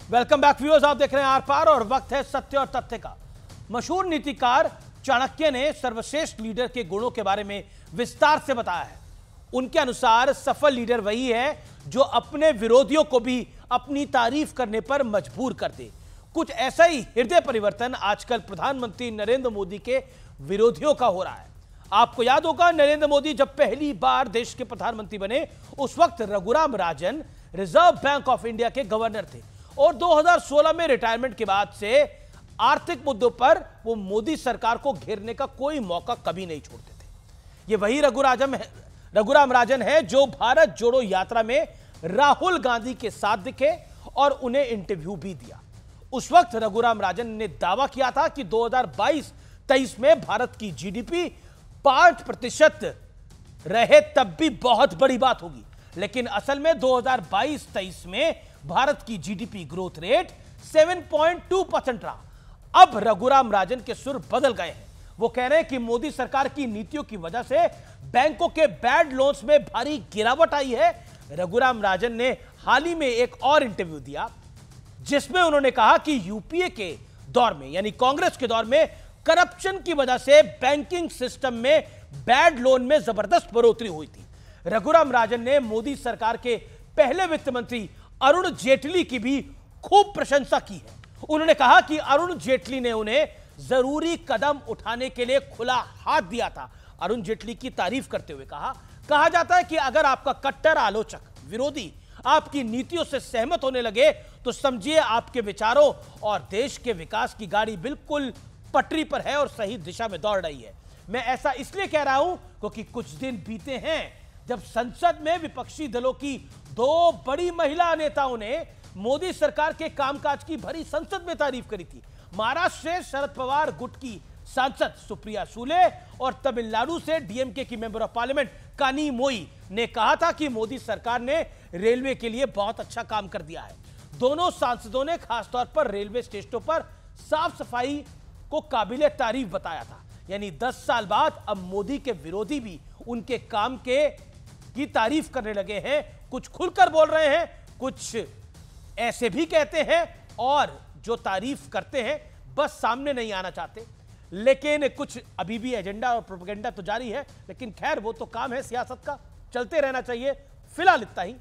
Welcome back viewers, आप देख रहे हैं आर पार और वक्त है सत्य और तथ्य का। मशहूर नीतिकार चाणक्य ने सर्वश्रेष्ठ लीडर के गुणों के बारे में विस्तार से बताया है। उनके अनुसार सफल लीडर वही है जो अपने विरोधियों को भी अपनी तारीफ करने पर मजबूर कर दे। कुछ ऐसा ही हृदय परिवर्तन आजकल प्रधानमंत्री नरेंद्र मोदी के विरोधियों का हो रहा है। आपको याद होगा, नरेंद्र मोदी जब पहली बार देश के प्रधानमंत्री बने उस वक्त Raghuram Rajan reserve bank of India के गवर्नर थे और 2016 में रिटायरमेंट के बाद से आर्थिक मुद्दों पर वो मोदी सरकार को घेरने का कोई मौका कभी नहीं छोड़ते थे। ये वही रघुराम राजन है जो भारत जोड़ो यात्रा में राहुल गांधी के साथ दिखे और उन्हें इंटरव्यू भी दिया। उस वक्त रघुराम राजन ने दावा किया था कि 2022-23 में भारत की जीडीपी 5% रहे तब भी बहुत बड़ी बात होगी, लेकिन असल में 2022-23 में भारत की जीडीपी ग्रोथ रेट 7.2% रहा। अब रघुराम राजन के सुर बदल गए हैं। वो कह रहे हैं कि मोदी सरकार की नीतियों की वजह से बैंकों के बैड लोन्स में भारी गिरावट आई है। रघुराम राजन ने हाल ही में एक और इंटरव्यू दिया जिसमें उन्होंने कहा कि यूपीए के दौर में यानी कांग्रेस के दौर में करप्शन की वजह से बैंकिंग सिस्टम में बैड लोन में जबरदस्त बढ़ोतरी हुई थी। रघुराम राजन ने मोदी सरकार के पहले वित्त मंत्री अरुण जेटली की भी खूब प्रशंसा की है। उन्होंने कहा कि अरुण जेटली ने उन्हें जरूरी कदम उठाने के लिए खुला हाथ दिया था। अरुण जेटली की तारीफ करते हुए कहा जाता है कि अगर आपका कट्टर आलोचक विरोधी आपकी नीतियों से सहमत होने लगे तो समझिए आपके विचारों और देश के विकास की गाड़ी बिल्कुल पटरी पर है और सही दिशा में दौड़ रही है। मैं ऐसा इसलिए कह रहा हूं क्योंकि कुछ दिन बीते हैं जब संसद में विपक्षी दलों की दो बड़ी महिला नेताओं ने मोदी सरकार के कामकाज की भरी संसद में तारीफ करी थी। महाराष्ट्र से शरद पवार गुट की सांसद सुप्रिया सुले और तमिलनाडु से डीएमके की मेंबर ऑफ पार्लियामेंट कानी मोई ने कहा था कि मोदी सरकार ने रेलवे के लिए बहुत अच्छा काम कर दिया है। दोनों सांसदों ने खासतौर पर रेलवे स्टेशनों पर साफ सफाई को काबिले तारीफ बताया था। यानी 10 साल बाद अब मोदी के विरोधी भी उनके काम की तारीफ करने लगे हैं। कुछ खुलकर बोल रहे हैं, कुछ ऐसे भी कहते हैं और जो तारीफ करते हैं बस सामने नहीं आना चाहते। लेकिन कुछ अभी भी एजेंडा और प्रोपेगेंडा तो जारी है, लेकिन खैर वो तो काम है सियासत का, चलते रहना चाहिए। फिलहाल इतना ही।